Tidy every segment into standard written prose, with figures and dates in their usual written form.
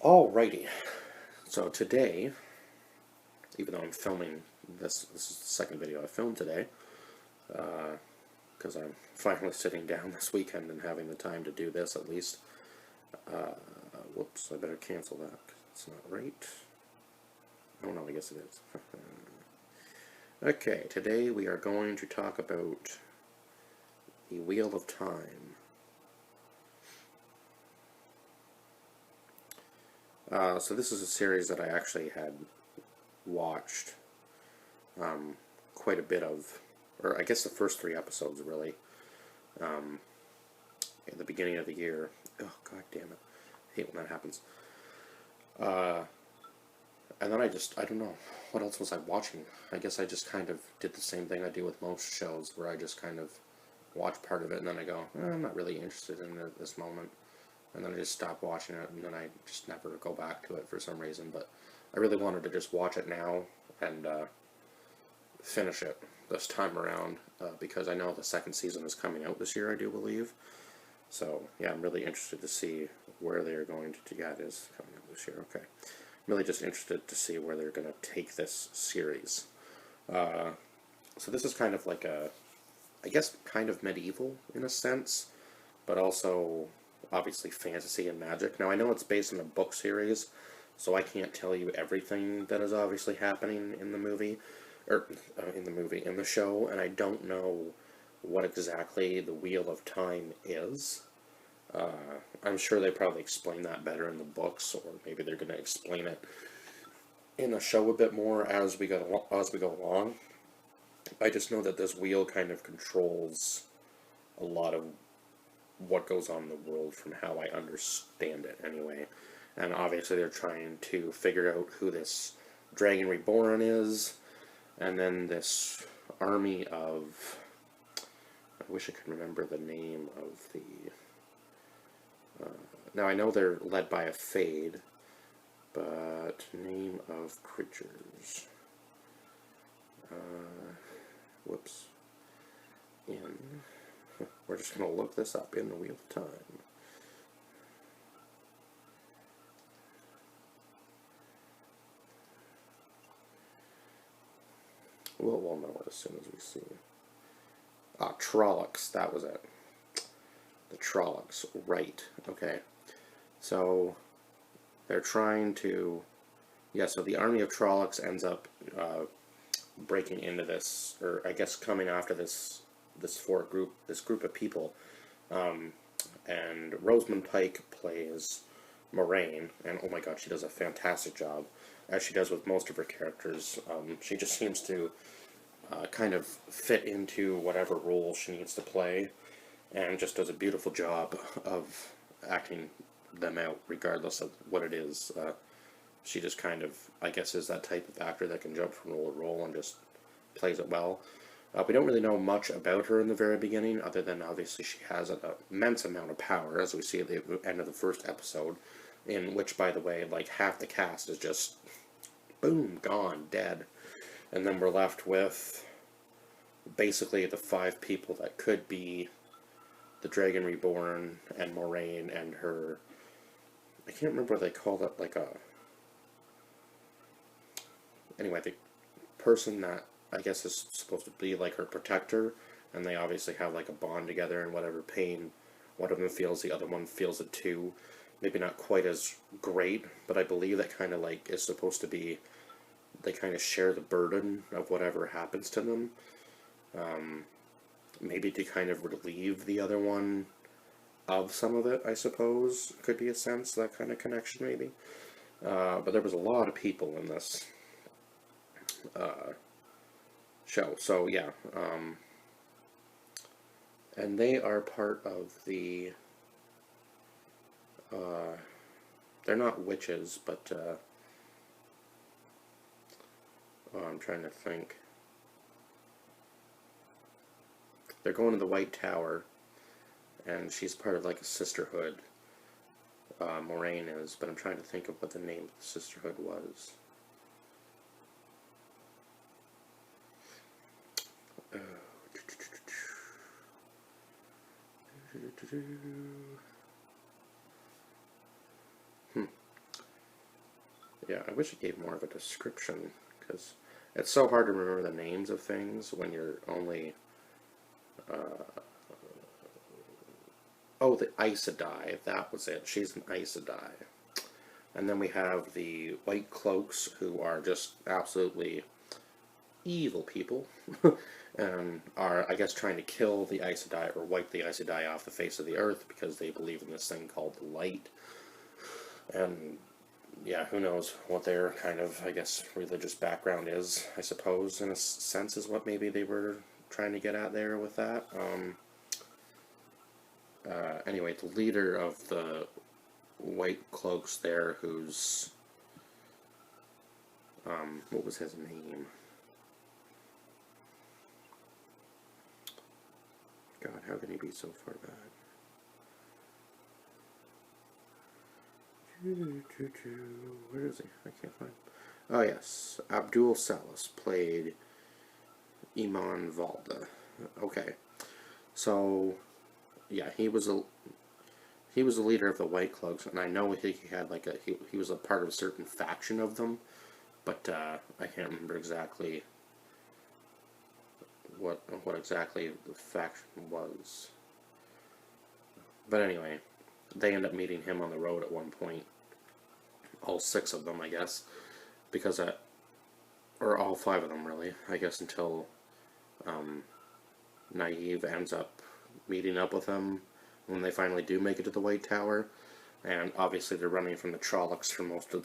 Alrighty, so today, even though I'm filming this is the second video I filmed today, because I'm finally sitting down this weekend and having the time to do this at least. Whoops, I better cancel that, 'cause it's not right. Oh no, I guess it is. Okay, today we are going to talk about the Wheel of Time. So this is a series that I actually had watched quite a bit of, or I guess the first 3 episodes really, at the beginning of the year. Oh, god damn it. I hate when that happens. And then I don't know, what else was I watching? I guess I just kind of did the same thing I do with most shows, where I just kind of watch part of it and then I go, I'm not really interested in it at this moment. And then I just stop watching it, and then I just never go back to it for some reason. But I really wanted to just watch it now and finish it this time around, because I know the second season is coming out this year, I do believe. So yeah, I'm really interested to see where they're going to. Yeah, it is coming out this year. Okay, I'm really just interested to see where they're going to take this series. So this is kind of like I guess kind of medieval in a sense, but also obviously fantasy and magic. Now I know it's based on a book series, so I can't tell you everything that is obviously happening in the movie, or in the show, and I don't know what exactly the Wheel of Time is. I'm sure they probably explain that better in the books, or maybe they're going to explain it in the show a bit more as we go along. I just know that this wheel kind of controls a lot of what goes on in the world, from how I understand it anyway. And obviously they're trying to figure out who this Dragon Reborn is, and then this army of, I wish I could remember the name of the, now I know they're led by a Fade, but name of creatures, whoops, we're just going to look this up in the Wheel of Time. We'll know it as soon as we see. Trollocs, that was it. The Trollocs, right. Okay. So, they're trying to... Yeah, so the army of Trollocs ends up breaking into this, or I guess coming after this group of people. And Rosamund Pike plays Moraine, and oh my god, she does a fantastic job, as she does with most of her characters. She just seems to kind of fit into whatever role she needs to play, and just does a beautiful job of acting them out, regardless of what it is. She just kind of, I guess, is that type of actor that can jump from role to role and just plays it well. We don't really know much about her in the very beginning, other than obviously she has an immense amount of power, as we see at the end of the first episode, in which, by the way, like, half the cast is just, boom, gone, dead. And then we're left with basically the 5 people that could be the Dragon Reborn, and Moraine, and her, I can't remember what they call it, like a, anyway, the person that I guess is supposed to be like her protector, and they obviously have like a bond together, and whatever pain one of them feels, the other one feels it too. Maybe not quite as great, but I believe that kind of like is supposed to be, they kind of share the burden of whatever happens to them. Maybe to kind of relieve the other one of some of it, I suppose, could be a sense, that kind of connection maybe. But there was a lot of people in this show, so yeah, and they are part of the, they're not witches, but, oh, I'm trying to think. They're going to the White Tower, and she's part of like a sisterhood, Moraine is, but I'm trying to think of what the name of the sisterhood was. Yeah, I wish it gave more of a description, because it's so hard to remember the names of things when you're only... Oh, the Aes Sedai, that was it. She's an Aes Sedai. And then we have the White Cloaks, who are just absolutely evil people, and are, I guess, trying to kill the Aes Sedai, or wipe the Aes Sedai off the face of the earth, because they believe in this thing called the Light. And yeah, who knows what their kind of, I guess, religious background is, I suppose, in a sense, is what maybe they were trying to get at there with that. Anyway, the leader of the White Cloaks there, who's, what was his name? God, how can he be so far back? Where is he? I can't find him. Oh yes, Abdul Salas played Iman Valda. Okay, so yeah, he was a leader of the White Cloaks, and I know he had like he was a part of a certain faction of them, but I can't remember exactly what exactly the faction was. But anyway, they end up meeting him on the road at one point. All 6 of them, I guess, because or all 5 of them really, I guess, until Naive ends up meeting up with them when they finally do make it to the White Tower, and obviously they're running from the Trollocs for most of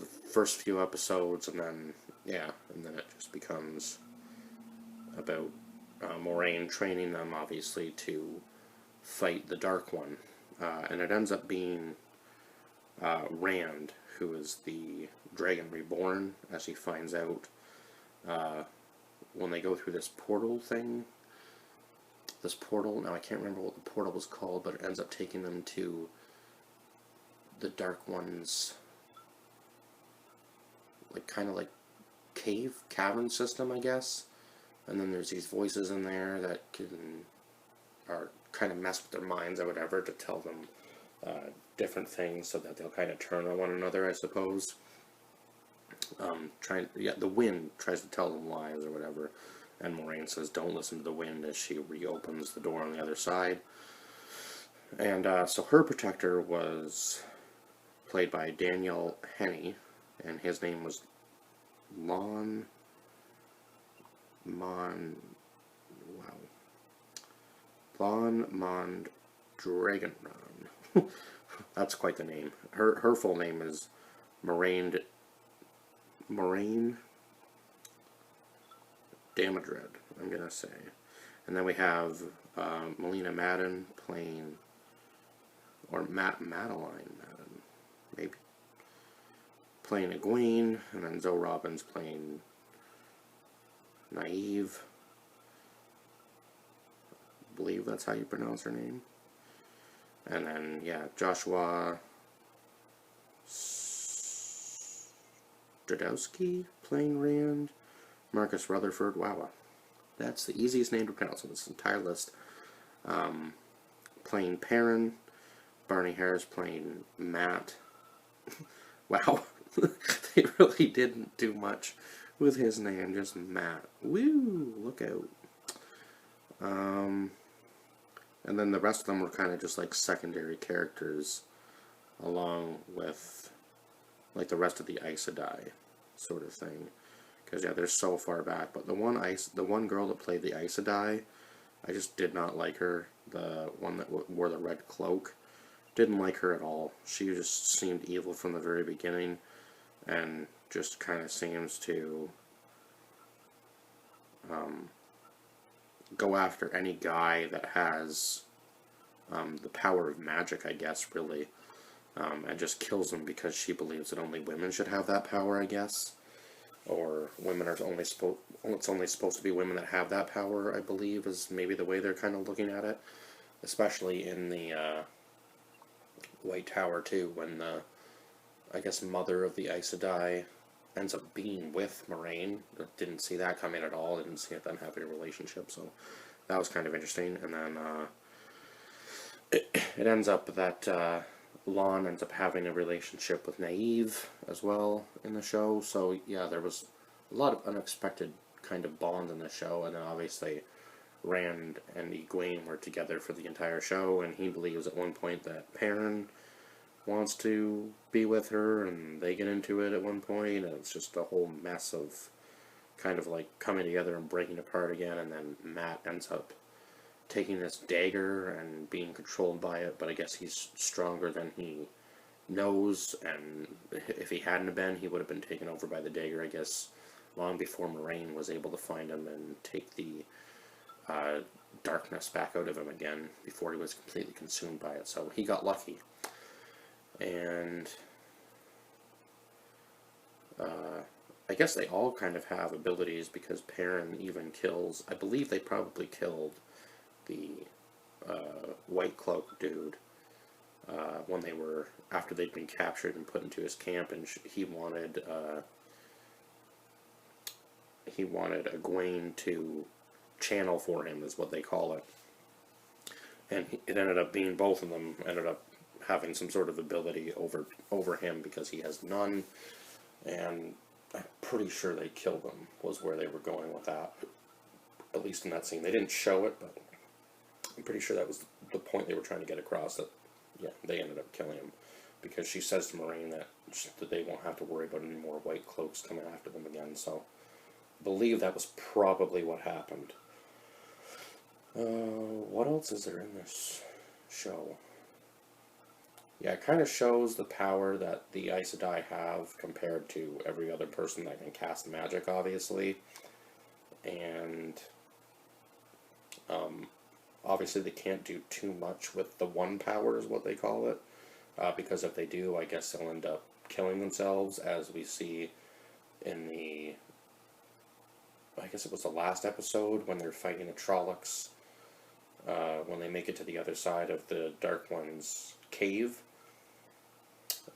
the first few episodes, and then it just becomes about Moraine training them, obviously, to fight the Dark One, and it ends up being Rand, who is the Dragon Reborn, as he finds out when they go through this portal thing. This portal, now I can't remember what the portal was called, but it ends up taking them to the Dark One's, like, kind of like cavern system, I guess. And then there's these voices in there that are kind of mess with their minds or whatever to tell them different things, so that they'll kind of turn on one another, I suppose. The wind tries to tell them lies or whatever, and Moraine says don't listen to the wind as she reopens the door on the other side. And so her protector was played by Daniel Henney, and his name was Lon Mondragonron. That's quite the name. Her full name is Moraine Damadred, I'm gonna say. And then we have Melina Madden playing, or Madeline Madden, maybe, playing Egwene, and then Zoe Robbins playing Naive. I believe that's how you pronounce her name. And then, yeah, Joshua Stradowski playing Rand. Marcus Rutherford, wow, that's the easiest name to pronounce on this entire list. Playing Perrin. Barney Harris playing Matt. Wow, they really didn't do much with his name, just Matt. Woo, look out. And then the rest of them were kind of just like secondary characters, along with like the rest of the Aes Sedai sort of thing. Because yeah, they're so far back. But the one girl that played the Aes Sedai, I just did not like her. The one that wore the red cloak, didn't like her at all. She just seemed evil from the very beginning, and just kind of seems to go after any guy that has the power of magic, I guess, really, and just kills him because she believes that only women should have that power, I guess. Or women are only it's only supposed to be women that have that power, I believe, is maybe the way they're kind of looking at it. Especially in the White Tower, too, when the, I guess, mother of the Aes Sedai ends up being with Moraine. Didn't see that coming at all. Didn't see them having a relationship, so that was kind of interesting. And then it ends up that Lon ends up having a relationship with Naive as well in the show. So yeah, there was a lot of unexpected kind of bonds in the show, and then obviously Rand and Egwene were together for the entire show, and he believes at one point that Perrin wants to be with her, and they get into it at one point, and it's just a whole mess of kind of like coming together and breaking apart again, and then Matt ends up taking this dagger and being controlled by it, but I guess he's stronger than he knows, and if he hadn't been, he would have been taken over by the dagger, I guess, long before Moraine was able to find him and take the darkness back out of him again before he was completely consumed by it. So he got lucky. And I guess they all kind of have abilities, because Perrin even kills, I believe they probably killed the White Cloak dude when they were, after they'd been captured and put into his camp, and he wanted Egwene to channel for him, is what they call it. And it ended up being, both of them ended up having some sort of ability over him, because he has none, and I'm pretty sure they killed him, was where they were going with that, at least in that scene. They didn't show it, but I'm pretty sure that was the point they were trying to get across, that, yeah, they ended up killing him, because she says to Moraine that they won't have to worry about any more White Cloaks coming after them again, so I believe that was probably what happened. What else is there in this show? Yeah, it kind of shows the power that the Aes Sedai have compared to every other person that can cast magic, obviously. And obviously they can't do too much with the one power, is what they call it. Because if they do, I guess they'll end up killing themselves, as we see in the, I guess it was the last episode, when they're fighting the Trollocs. When they make it to the other side of the Dark One's cave,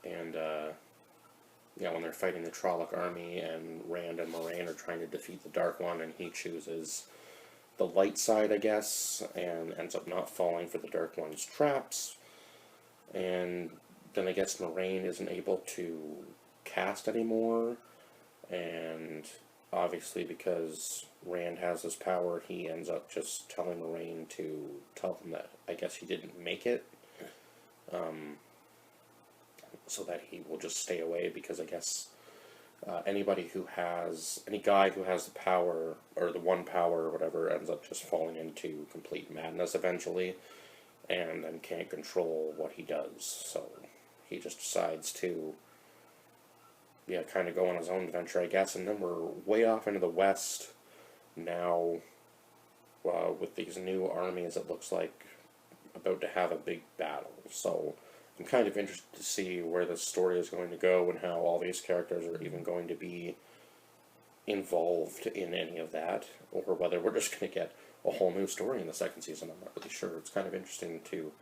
and yeah, when they're fighting the Trolloc army, and Rand and Moraine are trying to defeat the Dark One, and he chooses the light side, I guess, and ends up not falling for the Dark One's traps, and then I guess Moraine isn't able to cast anymore, and obviously because Rand has his power, he ends up just telling Moraine to tell them that I guess he didn't make it, so that he will just stay away, because I guess any guy who has the power, or the one power or whatever, ends up just falling into complete madness eventually, and then can't control what he does, so he just decides to, yeah, kind of go on his own adventure, I guess. And then we're way off into the west now, with these new armies, it looks like, about to have a big battle. So I'm kind of interested to see where this story is going to go, and how all these characters are even going to be involved in any of that, or whether we're just going to get a whole new story in the second season. I'm not really sure. It's kind of interesting to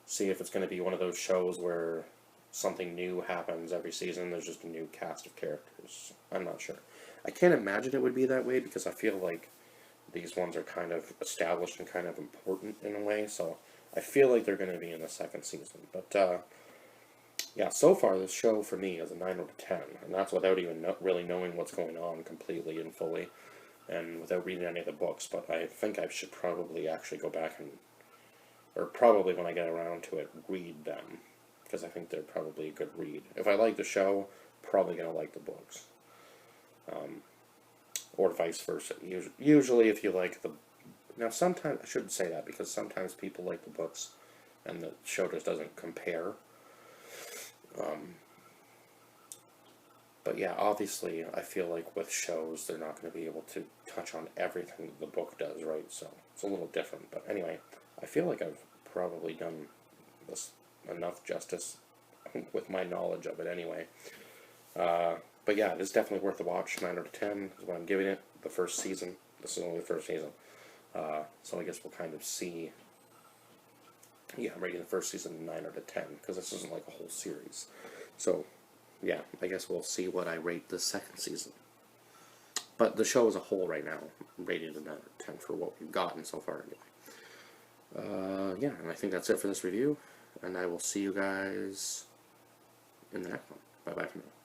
see if it's going to be one of those shows where something new happens every season, there's just a new cast of characters. I'm not sure. I can't imagine it would be that way, because I feel like these ones are kind of established and kind of important in a way, so I feel like they're going to be in the second season. But yeah, so far this show for me is a 9 out of 10, and that's without even really knowing what's going on completely and fully, and without reading any of the books. But I think I should probably actually go back and, or probably when I get around to it, read them, because I think they're probably a good read. If I like the show, probably going to like the books. Or vice versa. Usually if you like the... Now sometimes, I shouldn't say that, because sometimes people like the books and the show just doesn't compare. But yeah, obviously I feel like with shows they're not going to be able to touch on everything that the book does, right? So it's a little different. But anyway, I feel like I've probably done this enough justice with my knowledge of it anyway. But yeah, it is definitely worth a watch. 9 out of 10 is what I'm giving it. The first season. This is only the first season. So I guess we'll kind of see. Yeah, I'm rating the first season 9 out of 10, because this isn't like a whole series. So yeah, I guess we'll see what I rate the second season. But the show as a whole right now, I'm rating it a 9 out of 10 for what we've gotten so far anyway. yeah, and I think that's it for this review, and I will see you guys in the next one. Bye bye for now.